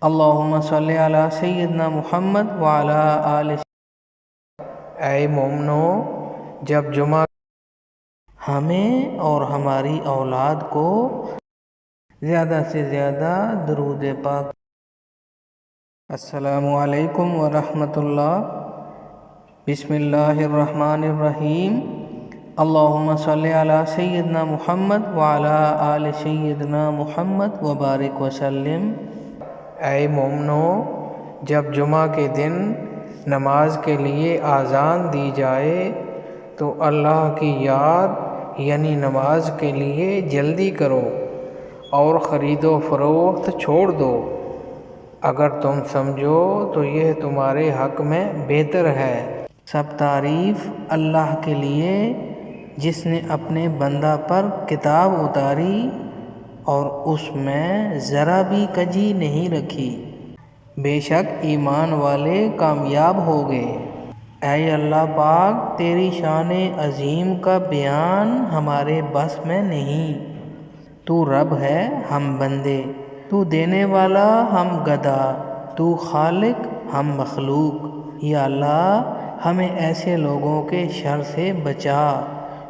اللہم صلی علی سیدنا محمد وعلی آل اے مومنو، جب جمعہ ہمیں اور ہماری اولاد کو زیادہ سے زیادہ درود پاک۔ السلام علیکم ورحمۃ اللہ۔ بسم اللہ الرحمن الرحیم۔ اللہم صلی علی سیدنا محمد وعلی آل سیدنا محمد وبارک وسلم۔ اے مومنو، جب جمعہ کے دن نماز کے لیے اذان دی جائے تو اللہ کی یاد یعنی نماز کے لیے جلدی کرو اور خرید و فروخت چھوڑ دو۔ اگر تم سمجھو تو یہ تمہارے حق میں بہتر ہے۔ سب تعریف اللہ کے لیے جس نے اپنے بندہ پر کتاب اتاری اور اس میں ذرا بھی کجی نہیں رکھی۔ بے شک ایمان والے کامیاب ہو گئے۔ اے اللہ پاک، تیری شان عظیم کا بیان ہمارے بس میں نہیں۔ تو رب ہے، ہم بندے، تو دینے والا، ہم گدھا، تو خالق، ہم مخلوق۔ یا اللہ، ہمیں ایسے لوگوں کے شر سے بچا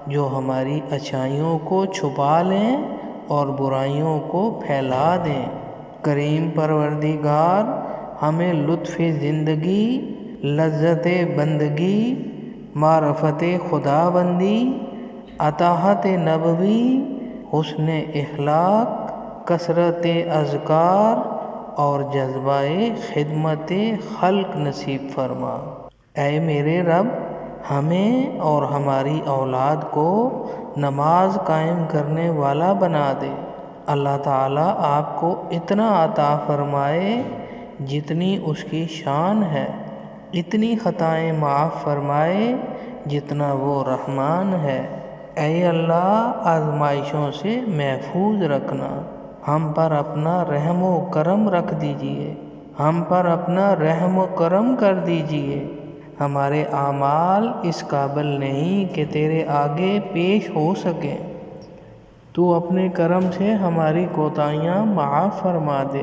جو ہماری اچھائیوں کو چھپا لیں اور برائیوں کو پھیلا دیں۔ کریم پروردگار، ہمیں لطف زندگی، لذت بندگی، معرفت خدا بندی، اطاعت نبوی، حسن اخلاق، کثرت اذکار اور جذبہ خدمت خلق نصیب فرما۔ اے میرے رب، ہمیں اور ہماری اولاد کو نماز قائم کرنے والا بنا دے۔ اللہ تعالیٰ آپ کو اتنا عطا فرمائے جتنی اس کی شان ہے، اتنی خطائیں معاف فرمائے جتنا وہ رحمان ہے۔ اے اللہ، آزمائشوں سے محفوظ رکھنا، ہم پر اپنا رحم و کرم رکھ دیجئے، ہم پر اپنا رحم و کرم کر دیجئے۔ ہمارے اعمال اس قابل نہیں کہ تیرے آگے پیش ہو سکیں۔ تو اپنے کرم سے ہماری کوتاہیاں معاف فرما دے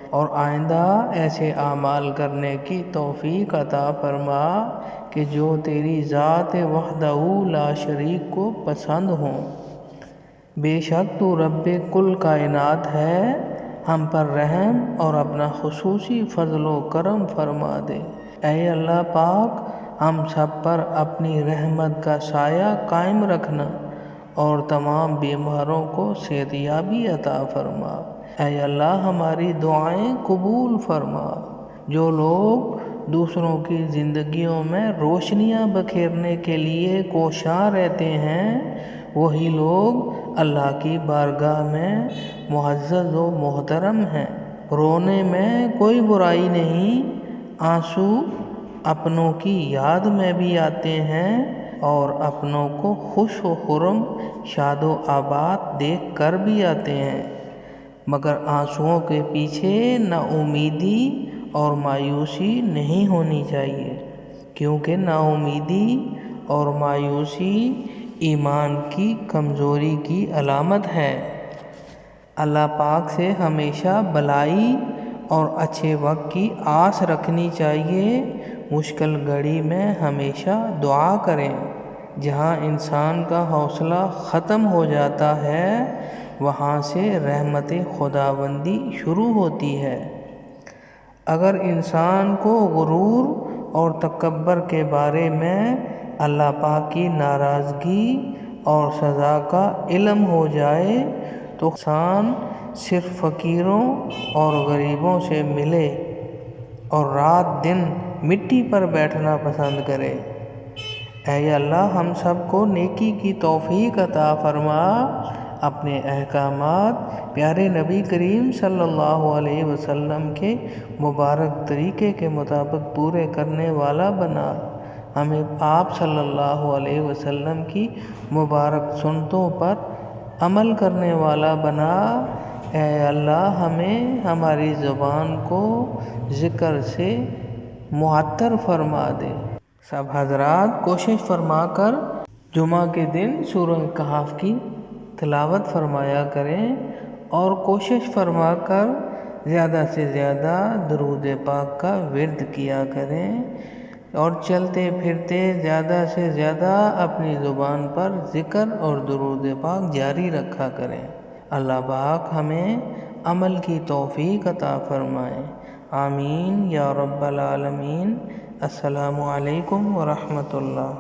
اور آئندہ ایسے اعمال کرنے کی توفیق عطا فرما کہ جو تیری ذات وحدہ لا شریک کو پسند ہوں۔ بے شک تو رب کل کائنات ہے، ہم پر رحم اور اپنا خصوصی فضل و کرم فرما دے۔ اے اللہ پاک، ہم سب پر اپنی رحمت کا سایہ قائم رکھنا اور تمام بیماروں کو صحت یابی عطا فرما۔ اے اللہ، ہماری دعائیں قبول فرما۔ جو لوگ دوسروں کی زندگیوں میں روشنیاں بکھیرنے کے لیے کوشاں رہتے ہیں، وہی لوگ اللہ کی بارگاہ میں معزز و محترم ہیں۔ رونے میں کوئی برائی نہیں، آنسو اپنوں کی یاد میں بھی آتے ہیں اور اپنوں کو خوش و خرم، شاد و آباد دیکھ کر بھی آتے ہیں، مگر آنسوؤں کے پیچھے نا امیدی اور مایوسی نہیں ہونی چاہیے، کیونکہ نا امیدی اور مایوسی ایمان کی کمزوری کی علامت ہے۔ اللہ پاک سے ہمیشہ بھلائی اور اچھے وقت کی آس رکھنی چاہیے۔ مشکل گھڑی میں ہمیشہ دعا کریں۔ جہاں انسان کا حوصلہ ختم ہو جاتا ہے، وہاں سے رحمت خداوندی شروع ہوتی ہے۔ اگر انسان کو غرور اور تکبر کے بارے میں اللہ پاک کی ناراضگی اور سزا کا علم ہو جائے تو انسان صرف فقیروں اور غریبوں سے ملے اور رات دن مٹی پر بیٹھنا پسند کرے۔ اے اللہ، ہم سب کو نیکی کی توفیق عطا فرما، اپنے احکامات پیارے نبی کریم صلی اللہ علیہ وسلم کے مبارک طریقے کے مطابق پورے کرنے والا بنا، ہمیں آپ صلی اللہ علیہ وسلم کی مبارک سنتوں پر عمل کرنے والا بنا۔ اے اللہ، ہمیں ہماری زبان کو ذکر سے معطر فرما دے۔ سب حضرات کوشش فرما کر جمعہ کے دن سورہ کہف کی تلاوت فرمایا کریں اور کوشش فرما کر زیادہ سے زیادہ درود پاک کا ورد کیا کریں، اور چلتے پھرتے زیادہ سے زیادہ اپنی زبان پر ذکر اور درود پاک جاری رکھا کریں۔ اللہ پاک ہمیں عمل کی توفیق عطا فرمائے، آمین یا رب العالمین۔ السلام علیکم ورحمۃ اللہ۔